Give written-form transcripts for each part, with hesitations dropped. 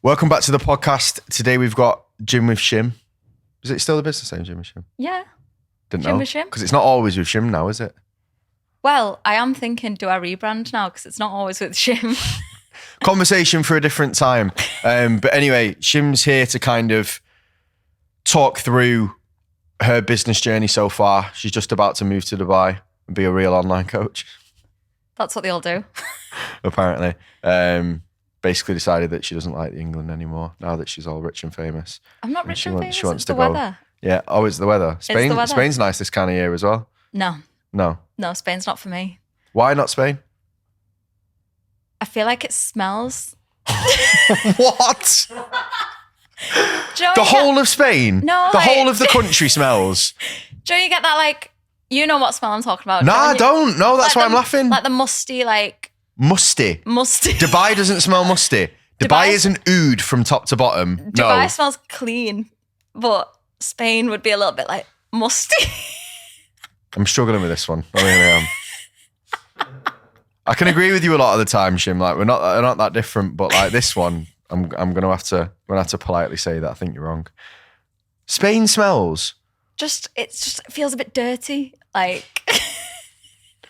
Welcome back to the podcast. Today we've got Gym with Shim. Is it still the business name, Gym with Shim? Yeah. Didn't Gym know. with Shim? Because it's not always with Shim now, is it? Well, I am thinking, do I rebrand now? Because it's not always with Shim. Conversation for a different time. But anyway, Shim's here to kind of talk through her business journey so far. She's just about to move to Dubai and be a real online coach, That's what they all do. apparently. Basically decided that she doesn't like England anymore now that she's all rich and famous. I'm not And rich she and wants- famous. she wants It's to the go. weather. Yeah. Oh, it's the weather. the weather. Spain's nice this kind of year as well. No, No. Spain's not for me. Why not Spain? I feel like it smells. What? Do you know The when you whole of Spain? No, The like- whole of the country smells? do you get that, like, you know what smell I'm talking about? Nah, I When you- don't. No, that's like why I'm the- laughing. Like the musty, Musty. musty. Dubai doesn't smell musty. Dubai Dubai- isn't oud from top to bottom. Dubai No. smells clean, but Spain would be a little bit like musty. I'm struggling with this one. I really am. I can agree with you a lot of the time, Shim. Like we're not that different, but like this one, I'm gonna have to politely say that I think you're wrong. Spain smells. it feels a bit dirty. Like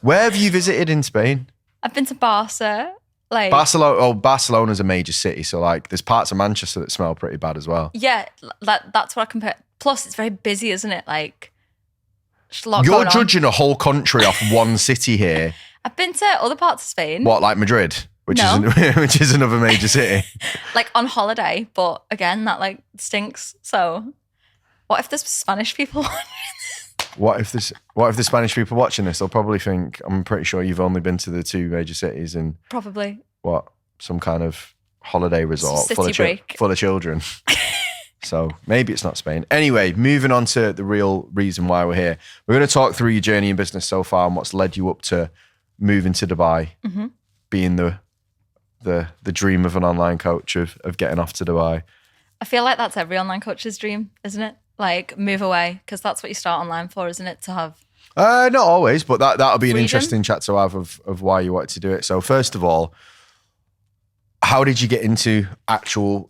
Where have you visited in Spain? I've been to Barca. Like Barcelona's a major city, so like there's parts of Manchester that smell pretty bad as well. yeah, that's what I compare. Plus, it's very busy, isn't it? Like just a lot You're going on. judging a whole country off one city here. I've been to other parts of Spain, What, like Madrid, which No. which is another major city. like on holiday. But again, that like stinks. So, what if there's Spanish people? What if the Spanish people watching this? They'll probably think, I'm pretty sure you've only been to the two major cities in Probably. some kind of holiday resort City break. full of children. So maybe it's not Spain. Anyway, moving on to the real reason why we're here. We're going to talk through your journey in business so far and what's led you up to moving to Dubai, being the dream of an online coach of getting off to Dubai. I feel like that's every online coach's dream, isn't it? Like move away, because that's what you start online for, isn't it? To have Not always, but that'll be an Freedom. interesting chat to have of why you wanted to do it. So first of all, how did you get into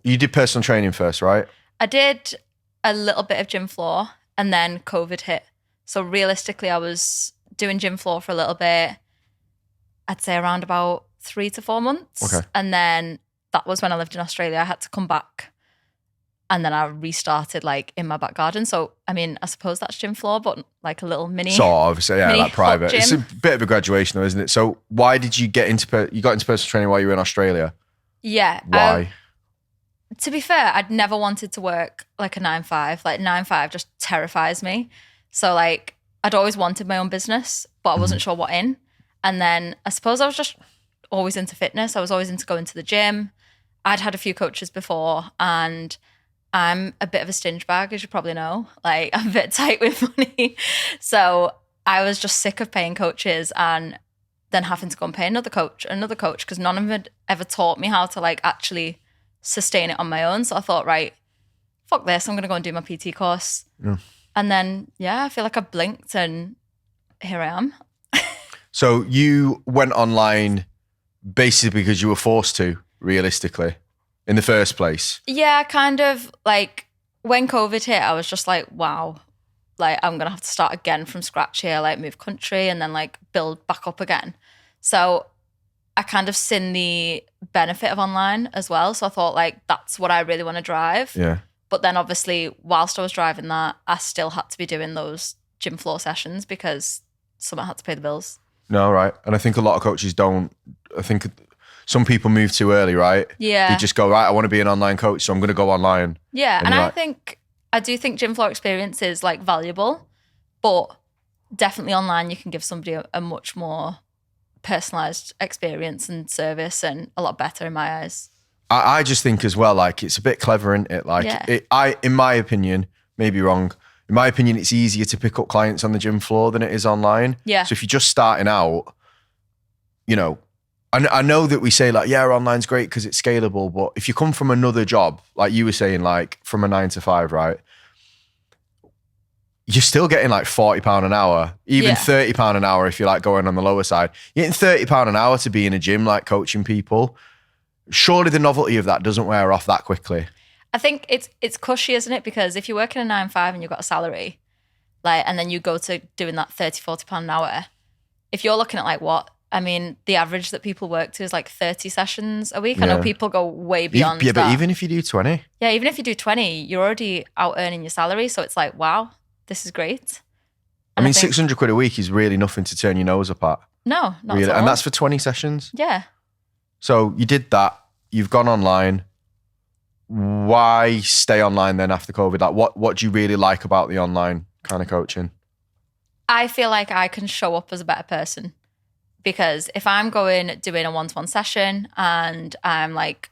you did personal training first, right? I did a little bit of gym floor and then COVID hit. So realistically, I was doing gym floor for a little bit. I'd say around about 3 to 4 months. Okay. And then that was when I lived in Australia. I had to come back. And then I restarted like in my back garden. So, I mean, I suppose that's gym floor, but like a little mini. Sort of, so yeah, mini like private. hot It's a gym. bit of a graduation though, isn't it? So why did you get into personal training while you were in Australia? Yeah. Why? To be fair, I'd never wanted to work like a 9-5. Like 9-5 just terrifies me. So like I'd always wanted my own business, but I wasn't sure what in. And then I suppose I was just always into fitness. I was always into going to the gym. I'd had a few coaches before and I'm a bit of a stinge bag, as you probably know. Like I'm a bit tight with money. So I was just sick of paying coaches and then having to go and pay another coach, because none of them had ever taught me how to like actually sustain it on my own. So I thought, right, fuck this, I'm going to go and do my PT course. Yeah. And then, I feel like I blinked and here I am. So you went online basically because you were forced to, realistically, in the first place. Yeah, kind of like when COVID hit, I was just like, wow, like I'm going to have to start again from scratch here, like move country and then like build back up again. So I kind of seen the benefit of online as well. So I thought like, that's what I really want to drive. Yeah. But then obviously whilst I was driving that, I still had to be doing those gym floor sessions because someone had to pay the bills. No, right. And I think a lot of coaches don't. I think some people move too early, right? Yeah. They just go, right, I want to be an online coach, so I'm going to go online. Yeah. And And you're I like- do think gym floor experience is like valuable, but definitely online you can give somebody a much more personalized experience and service and a lot better in my eyes. I just think as well, like it's a bit clever, isn't it? Like Yeah. in my opinion, maybe wrong. In my opinion, it's easier to pick up clients on the gym floor than it is online. Yeah. So if you're just starting out, you know, I know that we say like, yeah, online's great because it's scalable, but if you come from another job, like you were saying, like from a 9 to 5, right? You're still getting like £40 an hour, even Yeah. £30 an hour if you're like going on the lower side. You're getting £30 an hour to be in a gym, like coaching people. Surely the novelty of that doesn't wear off that quickly. I think it's cushy, isn't it? Because if you're working a 9-5 and you've got a salary, like, and then you go to doing that 30, 40 pound an hour, if you're looking at like the average that people work to is like 30 sessions a week. I know people go way beyond that. But even if you do 20. Yeah, even if you do 20, you're already out earning your salary. So it's like, wow, this is great. And I mean, 600 quid a week is really nothing to turn your nose up at. No, not really. at all. And that's for 20 sessions? Yeah. So you did that. You've gone online. Why stay online then after COVID? Like, what do you really like about the online kind of coaching? I feel like I can show up as a better person, because if I'm doing a one-to-one session and I'm like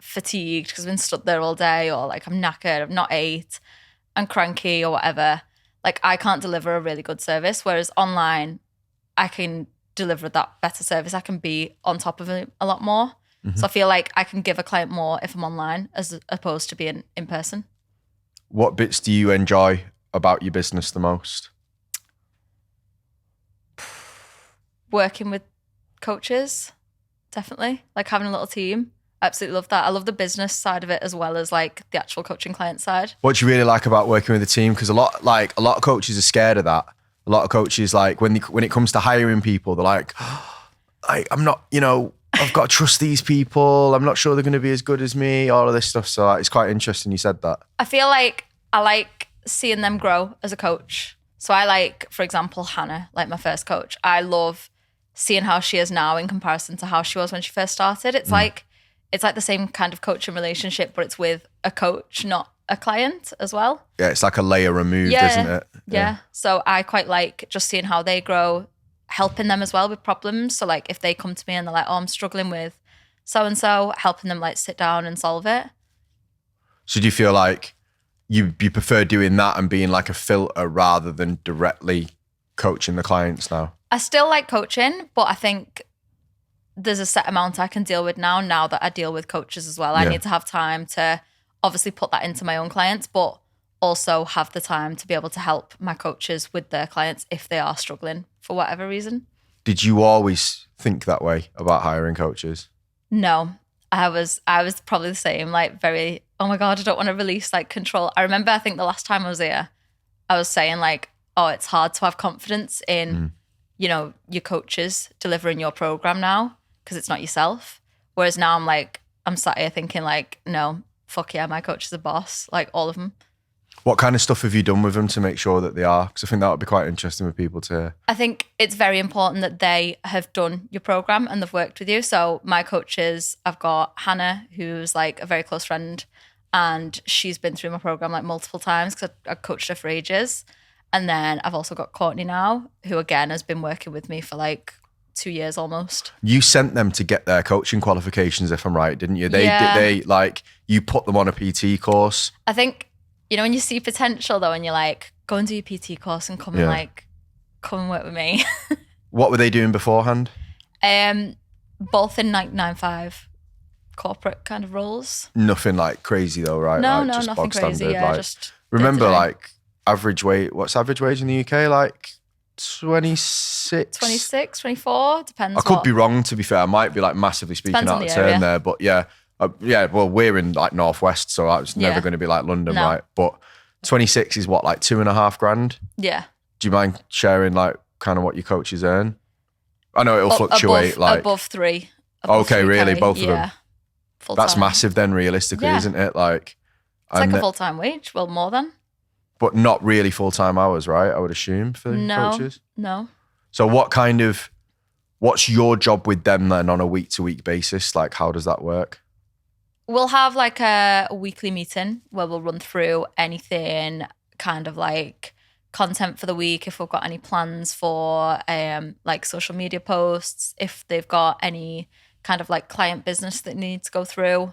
fatigued because I've been stuck there all day, or like I'm knackered, I've not ate, I'm cranky or whatever, like I can't deliver a really good service. Whereas online, I can deliver that better service. I can be on top of it a lot more. Mm-hmm. So I feel like I can give a client more if I'm online as opposed to being in person. What bits do you enjoy about your business the most? Working with coaches, definitely. Like having a little team. I absolutely love that. I love the business side of it as well as like the actual coaching client side. What do you really like about working with a team? Because a lot of coaches are scared of that. A lot of coaches, like when it comes to hiring people, they're like, I'm not, I've got to trust these people. I'm not sure they're going to be as good as me, all of this stuff. So it's quite interesting you said that. I feel like I like seeing them grow as a coach. So I like, for example, Hannah, like my first coach. I love seeing how she is now in comparison to how she was when she first started. It's like the same kind of coaching relationship, but it's with a coach, not a client as well. Yeah, it's like a layer removed, isn't it? Yeah. So I quite like just seeing how they grow, helping them as well with problems. So like if they come to me and they're like, oh, I'm struggling with so-and-so, helping them like sit down and solve it. So do you feel like you prefer doing that and being like a filter rather than directly coaching the clients now? I still like coaching, but I think there's a set amount I can deal with now that I deal with coaches as well. I need to have time to obviously put that into my own clients, but also have the time to be able to help my coaches with their clients if they are struggling for whatever reason. Did you always think that way about hiring coaches? No, I was probably the same, like very, oh my God, I don't want to release like control. I remember, I think the last time I was here, I was saying like, oh, it's hard to have confidence in, your coaches delivering your program now because it's not yourself. Whereas now I'm sat here thinking like, no, fuck yeah, my coach is a boss, like all of them. What kind of stuff have you done with them to make sure that they are? Because I think that would be quite interesting with people to hear. I think it's very important that they have done your program and they've worked with you. So my coaches, I've got Hannah, who's like a very close friend, and she's been through my program like multiple times because I coached her for ages. And then I've also got Courtney now, who again has been working with me for like 2 years almost. You sent them to get their coaching qualifications, if I'm right, didn't you? They like, you put them on a PT course. I think, when you see potential though, and you're like, go and do your PT course and come and work with me. What were they doing beforehand? Both in like 9-5 corporate kind of roles. Nothing like crazy though, right? No, like, just nothing crazy. Standard, yeah, like, just remember like average wage. What's average wage in the UK? Like 26, 26, 24. Depends. I could be wrong. To be fair, I might be like massively speaking out of turn there, but yeah. Well, we're in like Northwest, so it's never going to be like London, right? But 26 is what, like $2,500? Yeah. Do you mind sharing like kind of what your coaches earn? I know it'll fluctuate. Above 3. Above okay, 3K, really, both of them. Full-time. That's massive then, realistically, isn't it? Like, it's like a full-time wage. Well, more than. But not really full-time hours, right? I would assume for coaches. No. So what's your job with them then on a week-to-week basis? Like, how does that work? We'll have like a weekly meeting where we'll run through anything kind of like content for the week, if we've got any plans for like social media posts, if they've got any kind of like client business that needs to go through.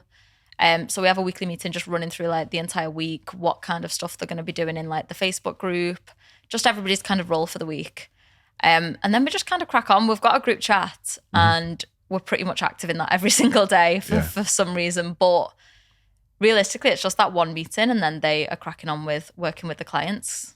So we have a weekly meeting just running through like the entire week, what kind of stuff they're going to be doing in like the Facebook group, just everybody's kind of role for the week. And then we just kind of crack on. We've got a group chat and we're pretty much active in that every single day for some reason. But realistically, it's just that one meeting and then they are cracking on with working with the clients.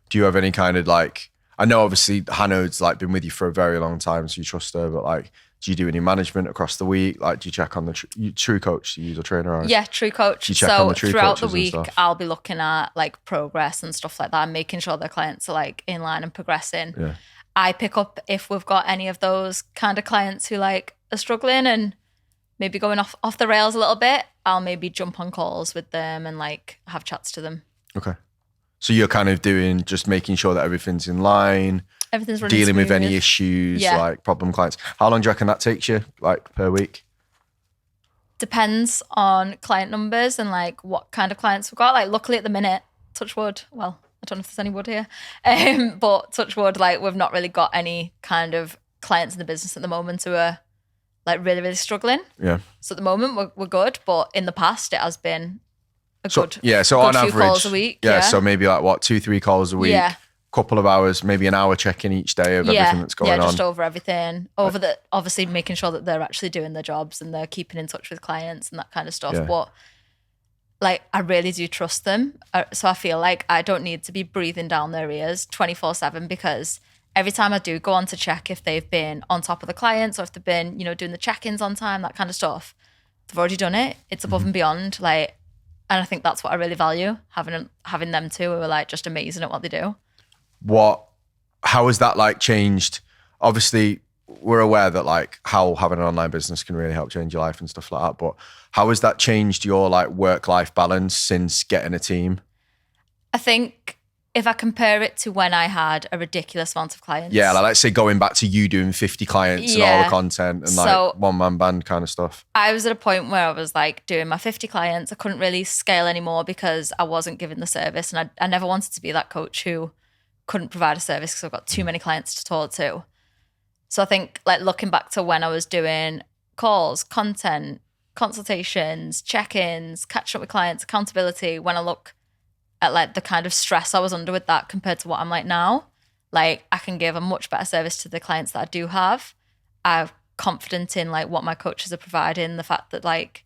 Do you have any kind of like, I know obviously Hannah's like been with you for a very long time, so you trust her, but like, do you do any management across the week? Like, do you check on the True Coach? Do you use a trainer? Or Yeah, True Coach. you check on So the True throughout the Coaches and week, stuff? I'll be looking at like progress and stuff like that, and making sure the clients are like in line and progressing. Yeah. I pick up if we've got any of those kind of clients who like are struggling and maybe going off the rails a little bit. I'll maybe jump on calls with them and like have chats to them. Okay. So you're kind of doing just making sure that everything's in line, Everything's running dealing with smooth. any issues, Yeah. like problem clients. How long do you reckon that takes you, like per week? Depends on client numbers and like what kind of clients we've got. Like luckily at the minute, touch wood. Well, I don't know if there's any wood here, but touch wood. Like we've not really got any kind of clients in the business at the moment who are like really, really struggling. Yeah. So at the moment we're good, but in the past it has been a So good, so good on few average, calls a week. Yeah. So maybe like what, 2-3 calls a week. Yeah. Couple of hours, maybe an hour check-in each day of everything that's going just on. over everything. Over the obviously making sure that they're actually doing their jobs and they're keeping in touch with clients and that kind of stuff. Yeah. But like I really do trust them. So I feel like I don't need to be breathing down their ears 24/7 because every time I do go on to check if they've been on top of the clients or if they've been, doing the check-ins on time, that kind of stuff, they've already done it. It's above and beyond. Like, and I think that's what I really value, having them too who are like just amazing at what they do. How has that like changed? Obviously, we're aware that like how having an online business can really help change your life and stuff like that. But how has that changed your like work-life balance since getting a team? I think if I compare it to when I had a ridiculous amount of clients. Yeah, like let's say going back to you doing 50 clients and all Yeah. the content and like So- one-man band kind of stuff. I was at a point where I was like doing my 50 clients. I couldn't really scale anymore because I wasn't giving the service. And I never wanted to be that coach who couldn't provide a service because I've got too many clients to talk to. So I think like looking back to when I was doing calls, content, consultations, check-ins, catching up with clients, accountability, when I look at like the kind of stress I was under with that compared to what I'm like now, like I can give a much better service to the clients that I do have. I'm confident in like what my coaches are providing, the fact that like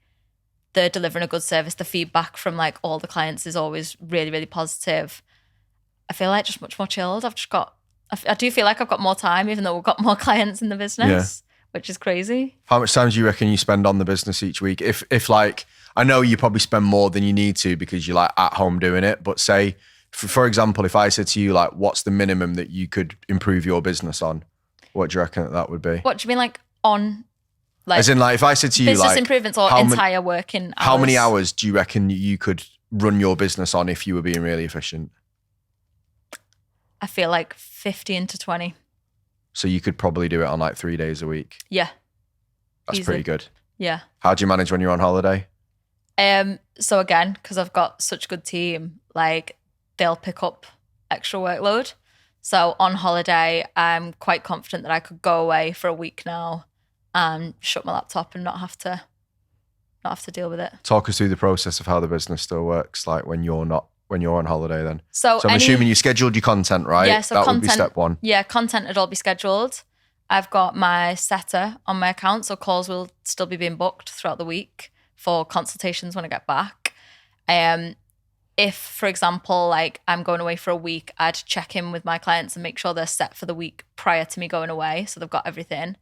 they're delivering a good service, the feedback from like all the clients is always really, really positive. I feel like just much more chilled. I do feel like I've got more time, even though we've got more clients in the business, which is crazy. How much time do you reckon you spend on the business each week? If like, I know you probably spend more than you need to because you're like at home doing it, but say, for example, if I said to you, like, what's the minimum that you could improve your business on? What do you reckon that would be? What do you mean like on like As in like, if I said to you business like, improvements or entire working hours? how many hours do you reckon you could run your business on if you were being really efficient? I feel like 15 to 20. So you could probably do it on like 3 days a week. Yeah. That's Easily. pretty good. Yeah. How do you manage when you're on holiday? So again, because I've got such a good team, like they'll pick up extra workload. So on holiday, I'm quite confident that I could go away for a week now and shut my laptop and not have to deal with it. Talk us through the process of how the business still works, like when you're on holiday then. So I'm assuming you scheduled your content, right? Yeah, so that would be content- step one. Yeah, content would all be scheduled. I've got my setter on my account, so calls will still be being booked throughout the week for consultations when I get back. If, for example, like I'm going away for a week, I'd check in with my clients and make sure they're set for the week prior to me going away, so they've got everything.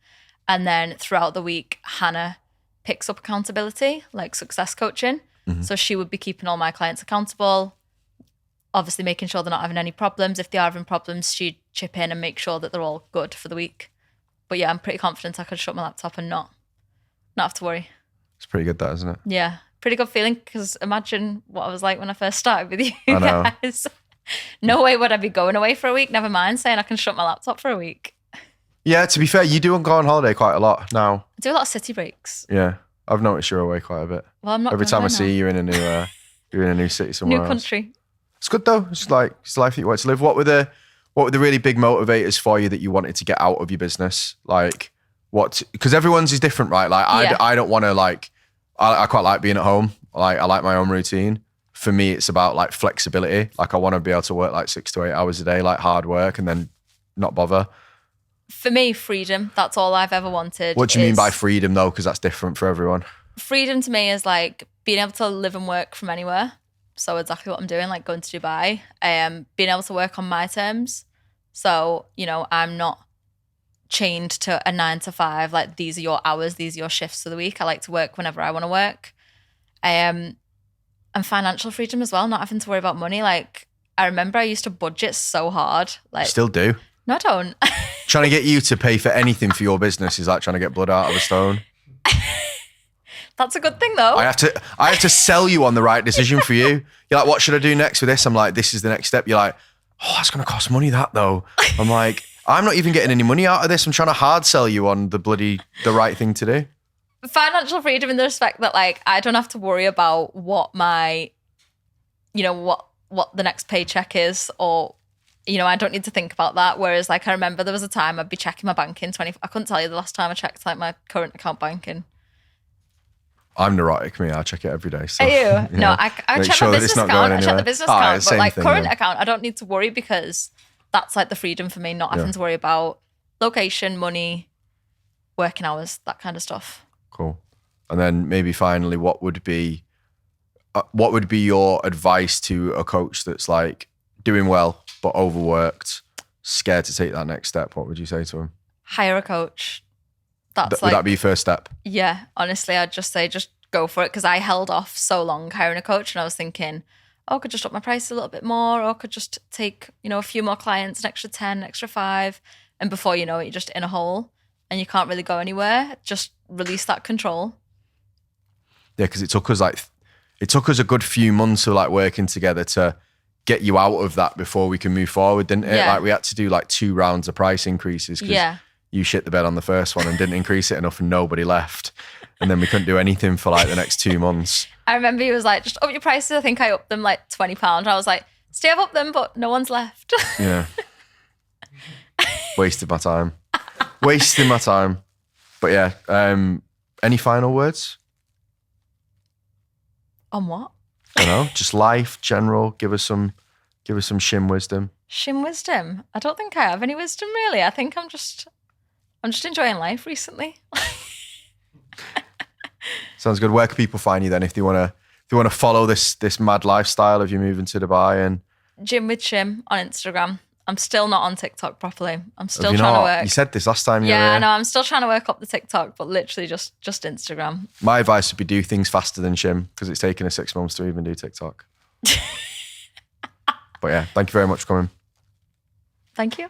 And then throughout the week, Hannah picks up accountability, like success coaching. Mm-hmm. So she would be keeping all my clients accountable, obviously making sure they're not having any problems. If they are having problems, she'd chip in and make sure that they're all good for the week. But yeah, I'm pretty confident I could shut my laptop and not have to worry. It's pretty good, that, isn't it? Yeah, pretty good feeling, because imagine what I was like when I first started with you I know. guys. No way would I be going away for a week, never mind saying I can shut my laptop for a week. Yeah, to be fair, you do go on holiday quite a lot now. I do a lot of city breaks. Yeah, I've noticed you're away quite a bit. Well, I'm not Every going time I away see now. you, you're in a new city somewhere New else. country. It's good though. It's like it's the life that you want to live. What were the really big motivators for you that you wanted to get out of your business? Like what? Because everyone's is different, right? Like Yeah. I don't want to like. I quite like being at home. Like I like my own routine. For me, it's about like flexibility. Like I want to be able to work like 6 to 8 hours a day, like hard work, and then not bother. For me, freedom. That's all I've ever wanted. What do you mean is- by freedom though? Because that's different for everyone. Freedom to me is like being able to live and work from anywhere. So exactly what I'm doing, like going to Dubai. Being able to work on my terms. So, I'm not chained to a 9 to 5. Like, these are your hours, these are your shifts of the week. I like to work whenever I want to work. And financial freedom as well, not having to worry about money. Like, I remember I used to budget so hard. Like, Still do. No, I don't. Trying to get you to pay for anything for your business is like trying to get blood out of a stone. That's a good thing, though. I have to sell you on the right decision for you. You're like, what should I do next with this? I'm like, this is the next step. You're like, oh, that's going to cost money, that though. I'm like, I'm not even getting any money out of this. I'm trying to hard sell you on the right thing to do. Financial freedom in the respect that, like, I don't have to worry about what my, what the next paycheck is, or, I don't need to think about that. Whereas, like, I remember there was a time I'd be checking my banking I couldn't tell you the last time I checked, like, my current account banking. I'm neurotic, me. I check it every day. So, Are you? No, I check my business account. I check the business account, but like current account, I don't need to worry because that's like the freedom for me, not having to worry about location, money, working hours, that kind of stuff. Cool. And then maybe finally, what would be your advice to a coach that's like doing well but overworked, scared to take that next step? What would you say to him? Hire a coach. Would that be your first step? Yeah, honestly, I'd just say just go for it, because I held off so long hiring a coach, and I was thinking, I could just up my price a little bit more, or I could just take, a few more clients, an extra 10, an extra 5, and before you know it, you're just in a hole and you can't really go anywhere. Just release that control. Yeah, because it took us a good few months of like working together to get you out of that before we can move forward, didn't it? Yeah. Like we had to do like 2 rounds of price increases because you shit the bed on the first one and didn't increase it enough and nobody left. And then we couldn't do anything for like the next 2 months. I remember he was like, just up your prices. I think I upped them like £20. I was like, stay, I've upped them, but no one's left. Yeah. Wasted my time. Wasting my time. But yeah, any final words? On what? I don't know, just life, general. Give us some Shim wisdom. Shim wisdom? I don't think I have any wisdom really. I think I'm just enjoying life recently. Sounds good. Where can people find you then if they want to follow this mad lifestyle of you moving to Dubai? And Gym with Shim on Instagram. I'm still not on TikTok properly. I'm still trying to work. You said this last time. Yeah, I know. I'm still trying to work up the TikTok, but literally just Instagram. My advice would be do things faster than Shim, because it's taken us 6 months to even do TikTok. But yeah, thank you very much for coming. Thank you.